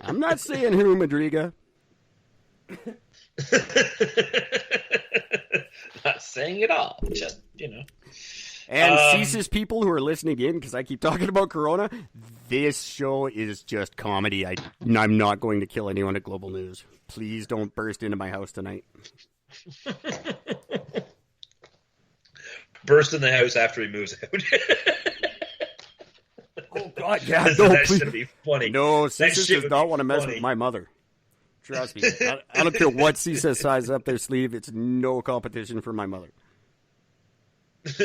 I'm not saying who, Madriga. Not saying it all. Just, And CSIS people who are listening in, because I keep talking about Corona, this show is just comedy. I'm not going to kill anyone at Global News. Please don't burst into my house tonight. Burst in the house after he moves out. Oh, God, yeah. That should be funny. No, CSIS does not want to mess with my mother. Trust me. I don't care what CSIS size up their sleeve. It's no competition for my mother. The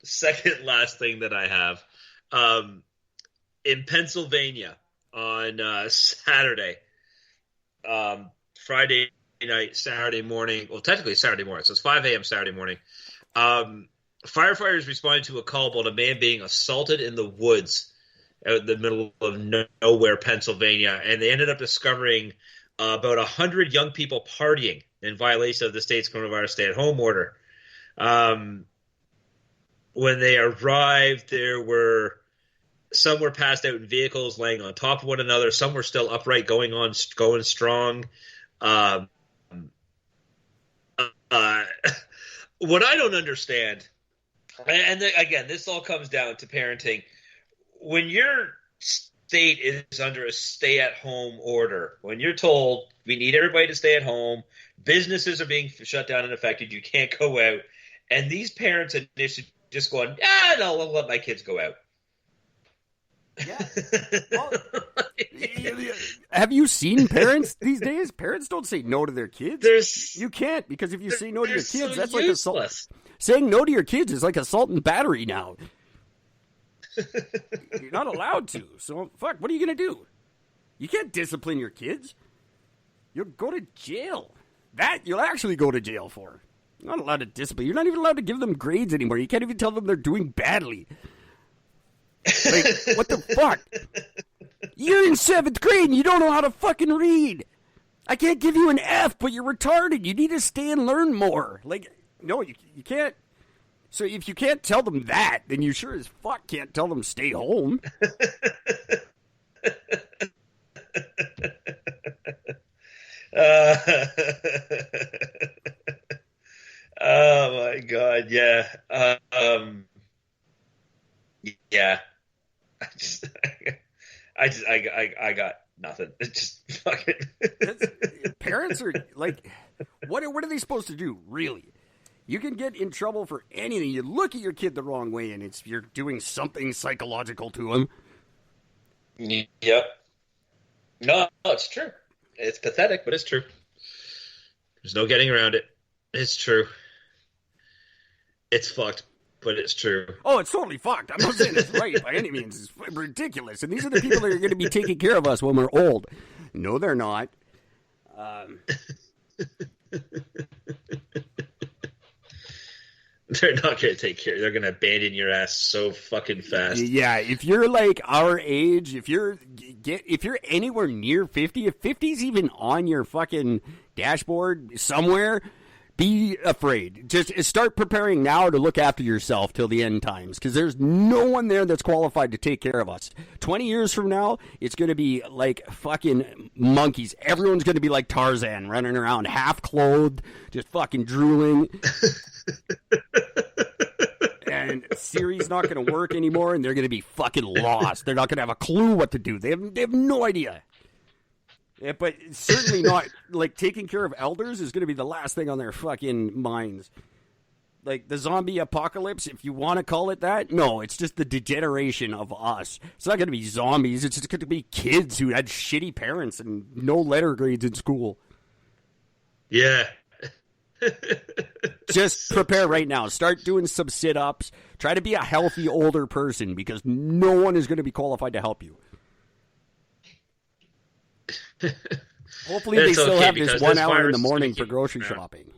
second last thing that I have, in Pennsylvania on Saturday, Friday night, Saturday morning, well, technically Saturday morning, so it's 5 a.m. Saturday morning, firefighters responded to a call about a man being assaulted in the woods out in the middle of nowhere, Pennsylvania, and they ended up discovering about 100 young people partying in violation of the state's coronavirus stay-at-home order. When they arrived, some were passed out in vehicles, laying on top of one another. Some were still upright, going strong. What I don't understand, and again, this all comes down to parenting. When your state is under a stay-at-home order, when you're told we need everybody to stay at home, businesses are being shut down and affected, you can't go out, and these parents are just going, no, I'll let my kids go out. Yeah. Well, have you seen parents these days? Parents don't say no to their kids. You can't, because if you say no to your kids, so that's useless. like assault. Saying no to your kids is like assault and battery now. You're not allowed to. So, fuck, what are you going to do? You can't discipline your kids. You'll go to jail. That you'll actually go to jail for. You're not allowed to discipline. You're not even allowed to give them grades anymore. You can't even tell them they're doing badly. Like, what the fuck? You're in 7th grade and you don't know how to fucking read. I can't give you an F, but you're retarded. You need to stay and learn more. Like, no, you can't. So if you can't tell them that, then you sure as fuck can't tell them stay home. Oh my God, yeah. Yeah. I got nothing. It's just fucking. Parents are like, what are they supposed to do, really? You can get in trouble for anything. You look at your kid the wrong way, and you're doing something psychological to him. Yep. No, it's true. It's pathetic, but it's true. There's no getting around it. It's true. It's fucked, but it's true. Oh, it's totally fucked. I'm not saying it's right by any means. It's ridiculous. And these are the people that are going to be taking care of us when we're old. No, they're not. They're not going to take care. They're going to abandon your ass so fucking fast. Yeah, if you're like our age, if you're anywhere near 50, if 50's even on your fucking dashboard somewhere, be afraid. Just start preparing now to look after yourself till the end times, because there's no one there that's qualified to take care of us. 20 years from now, it's going to be like fucking monkeys. Everyone's going to be like Tarzan, running around half-clothed, just fucking drooling. And Siri's not going to work anymore, and they're going to be fucking lost. They're not going to have a clue what to do. They have no idea. Yeah, but certainly not, like, taking care of elders is going to be the last thing on their fucking minds. Like, the zombie apocalypse, if you want to call it that, no, it's just the degeneration of us. It's not going to be zombies. It's just going to be kids who had shitty parents and no letter grades in school. Yeah. Just prepare right now. Start doing some sit-ups. Try to be a healthy older person, because no one is going to be qualified to help you. Hopefully they still have this 1 hour in the morning for grocery shopping.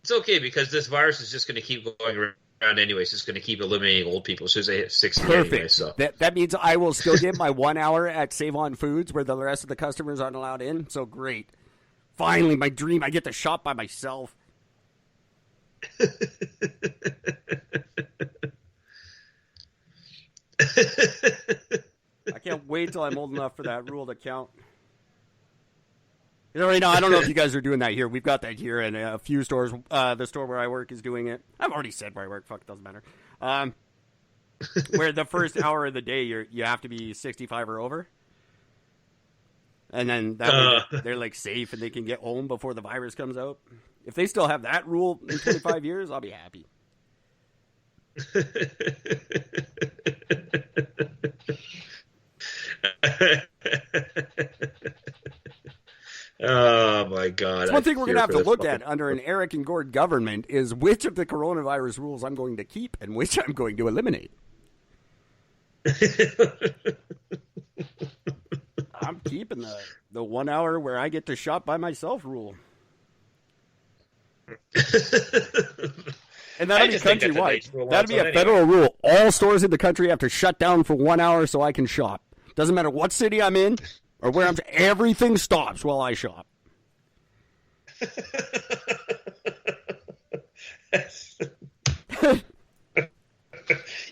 It's okay, because this virus is just going to keep going around anyway. It's just going to keep eliminating old people as soon as they hit 60 anyway. So. That means I will still get my 1 hour at Save On Foods where the rest of the customers aren't allowed in. So great. Finally, my dream. I get to shop by myself. I can't wait till I'm old enough for that rule to count. Right now, I don't know if you guys are doing that here. We've got that here in a few stores. The store where I work is doing it. I've already said where I work. Fuck, it doesn't matter. Where the first hour of the day, you have to be 65 or over. And then that way they're like safe and they can get home before the virus comes out. If they still have that rule in 25 years, I'll be happy. Oh my God! It's one thing we're going to have to look at under an Eric and Gord government is which of the coronavirus rules I'm going to keep and which I'm going to eliminate. I'm keeping the 1 hour where I get to shop by myself rule. And that'll be countrywide. That'll be a federal rule. All stores in the country have to shut down for 1 hour so I can shop. Doesn't matter what city I'm in or where I'm. Everything stops while I shop.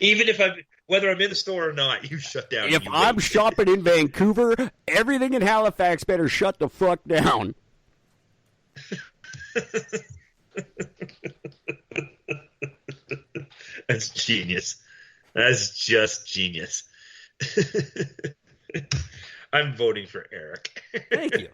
Even if whether I'm in the store or not, you shut down. If I'm shopping in Vancouver, everything in Halifax better shut the fuck down. That's genius. That's just genius. I'm voting for Eric. Thank you.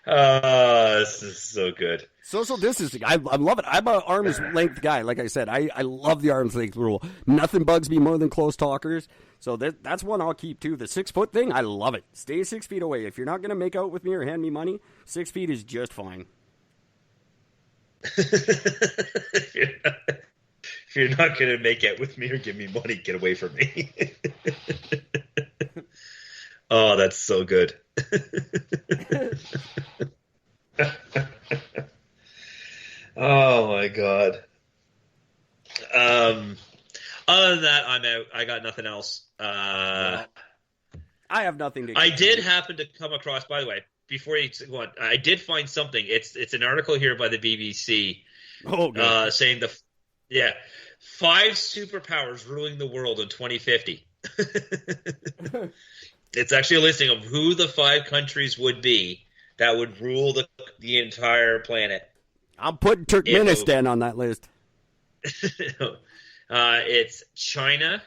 This is so good. Social distancing. I love it. I'm an arm's length guy. Like I said, I love the arm's length rule. Nothing bugs me more than close talkers. So that's one I'll keep too. The 6 foot thing, I love it. Stay 6 feet away. If you're not going to make out with me or hand me money, 6 feet is just fine. If you're not going to make out with me or give me money, get away from me. Oh, that's so good. Oh my God. Other than that, I'm out. I got nothing else. I have nothing to. I did happen to come across, by the way, before you go on, I did find something. It's an article here by the BBC. Oh, good. Saying 5 superpowers ruling the world in 2050. It's actually a listing of who the 5 countries would be that would rule the entire planet. I'm putting Turkmenistan on that list. It's China,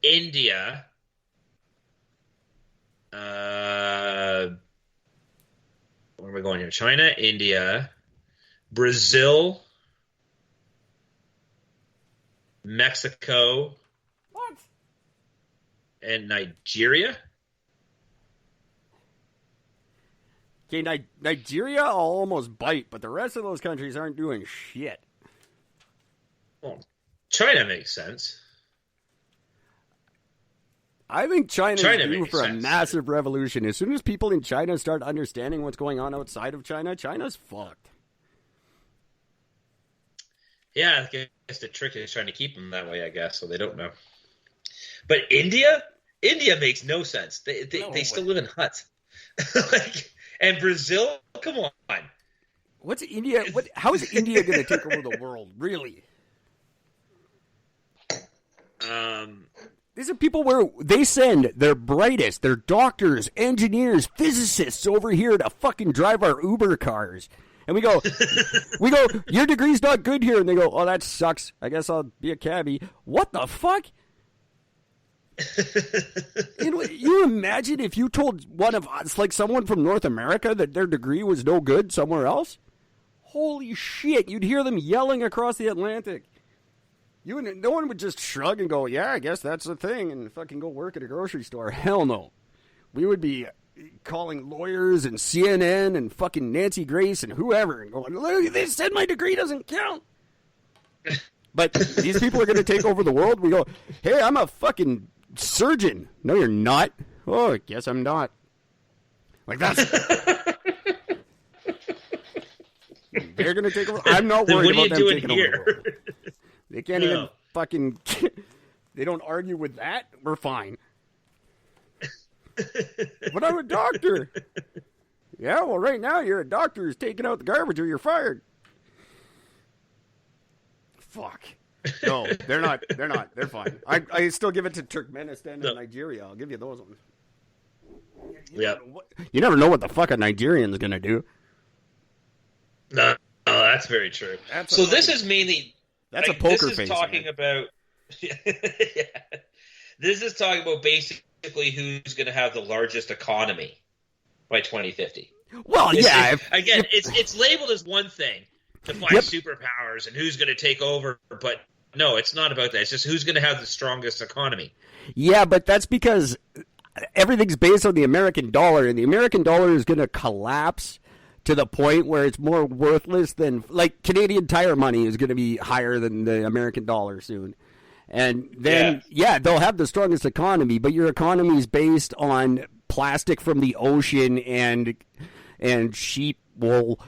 India, where are we going here? China, India, Brazil, Mexico, What? and Nigeria. Okay, Nigeria I'll almost bite, but the rest of those countries aren't doing shit. Well, China makes sense. I think China's due makes for a sense. massive revolution. As soon as people in China start understanding what's going on outside of China, China's fucked. Yeah, I guess the trick is trying to keep them that way, I guess, so they don't know. But India makes no sense. They still live in huts. And Brazil, come on. What's India? How is India going to take over the world, really? These are people where they send their brightest, their doctors, engineers, physicists over here to fucking drive our Uber cars. And we go, your degree's not good here. And they go, oh, that sucks. I guess I'll be a cabbie. What the fuck? You imagine if you told one of us, like someone from North America, that their degree was no good somewhere else? Holy shit, you'd hear them yelling across the Atlantic. No one would just shrug and go, yeah, I guess that's the thing, and fucking go work at a grocery store. Hell no. We would be calling lawyers and CNN and fucking Nancy Grace and whoever and going, look, they said my degree doesn't count. But these people are going to take over the world. We go, hey, I'm a fucking surgeon. No, you're not. Oh, I guess I'm not. Like, that's... They're going to take over. I'm not worried about them taking over the world. They can't even fucking... They don't argue with that. We're fine. But I'm a doctor. Yeah, well, right now you're a doctor who's taking out the garbage or you're fired. Fuck. No, they're not. They're not. They're fine. I still give it to Turkmenistan and Nigeria. I'll give you those ones. You never know what the fuck a Nigerian's going to do. No, that's very true. So this is mainly... That's a poker face. This is talking about... yeah. This is talking about basically who's going to have the largest economy by 2050. Well, it's labeled as one thing to find superpowers and who's going to take over, but no, it's not about that. It's just who's going to have the strongest economy. Yeah, but that's because everything's based on the American dollar, and the American dollar is going to collapse to the point where it's more worthless than, like, Canadian Tire money is going to be higher than the American dollar soon. And then, they'll have the strongest economy, but your economy is based on plastic from the ocean and sheep wool.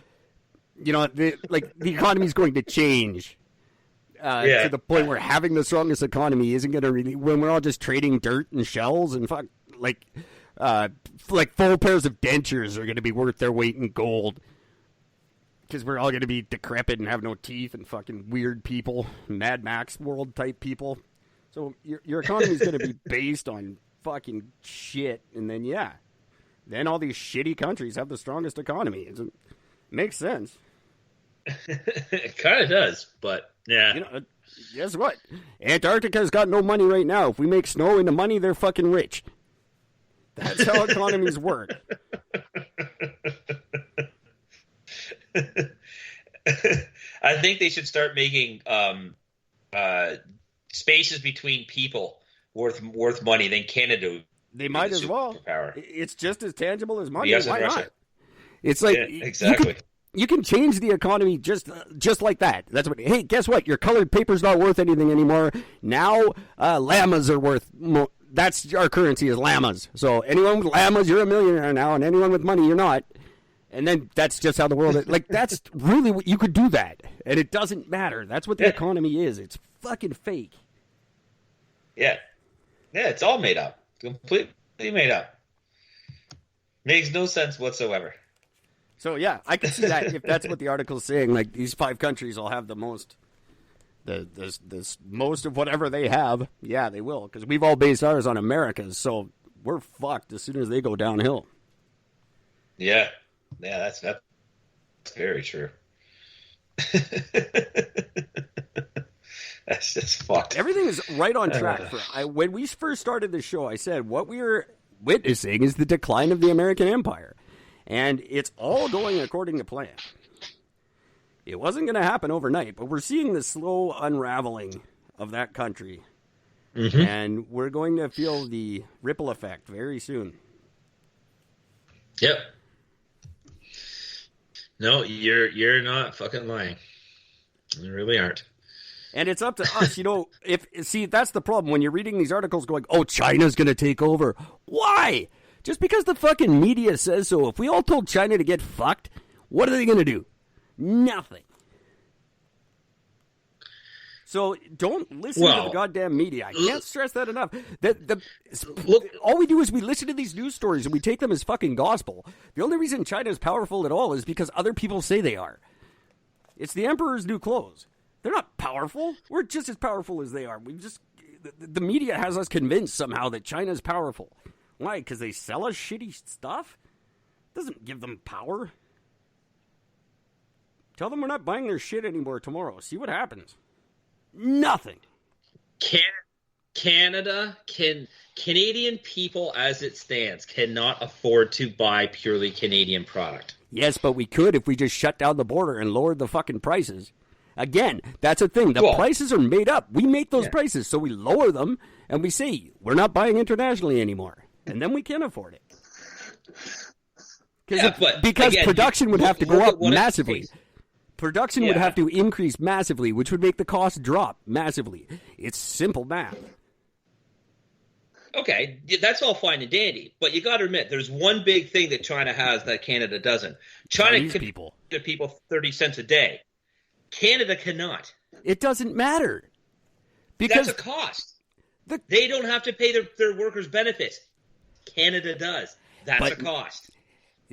You know, the economy is going to change to the point where having the strongest economy isn't going to really, when we're all just trading dirt and shells and fuck, like full pairs of dentures are going to be worth their weight in gold. Because we're all going to be decrepit and have no teeth and fucking weird people, Mad Max world type people. So your economy is going to be based on fucking shit. And then all these shitty countries have the strongest economy. It makes sense. It kind of does, but yeah. You know, guess what? Antarctica's got no money right now. If we make snow into money, they're fucking rich. That's how economies work. I think they should start making spaces between people worth money. Then Canada, they might as well. It's just as tangible as money. Yes, why not? It's like exactly. You can change the economy just like that. That's what. Hey, guess what? Your colored paper's not worth anything anymore. Now llamas are worth more. That's our currency is llamas. So anyone with llamas, you're a millionaire now, and anyone with money, you're not. And then that's just how the world is. Like, that's really what you could do that. And it doesn't matter. That's what the economy is. It's fucking fake. Yeah. Yeah, it's all made up. Completely made up. Makes no sense whatsoever. So, yeah, I can see that if that's what the article's saying. Like, these 5 countries will have the most, the most of whatever they have. Yeah, they will. Because we've all based ours on America's. So we're fucked as soon as they go downhill. Yeah. Yeah, that's very true. That's just fucked. Everything is right on track. When we first started the show, I said what we were witnessing is the decline of the American empire. And it's all going according to plan. It wasn't going to happen overnight, but we're seeing the slow unraveling of that country. Mm-hmm. And we're going to feel the ripple effect very soon. Yep. No, you're not fucking lying. You really aren't. And it's up to us, that's the problem. When you're reading these articles going, oh, China's going to take over. Why? Just because the fucking media says so. If we all told China to get fucked, what are they going to do? Nothing. So don't listen to the goddamn media. I can't stress that enough. All we do is we listen to these news stories and we take them as fucking gospel. The only reason China is powerful at all is because other people say they are. It's the emperor's new clothes. They're not powerful. We're just as powerful as they are. The media has us convinced somehow that China's powerful. Why? Because they sell us shitty stuff? Doesn't give them power. Tell them we're not buying their shit anymore tomorrow. See what happens. Nothing. Canadian people as it stands cannot afford to buy purely Canadian product. Yes, but we could if we just shut down the border and lowered the fucking prices. Again, that's a thing. The prices are made up. We make those prices, so we lower them and we say we're not buying internationally anymore. And then we can afford it. Because production would have to go up massively. Production would have to increase massively, which would make the cost drop massively. It's simple math. Okay, that's all fine and dandy, but you got to admit, there's one big thing that China has that Canada doesn't. China can give people 30 cents a day. Canada cannot. It doesn't matter. Because that's a cost. They don't have to pay their workers' benefits. Canada does. That's a cost.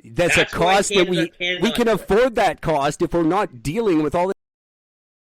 That's a cost that we can afford that cost if we're not dealing with all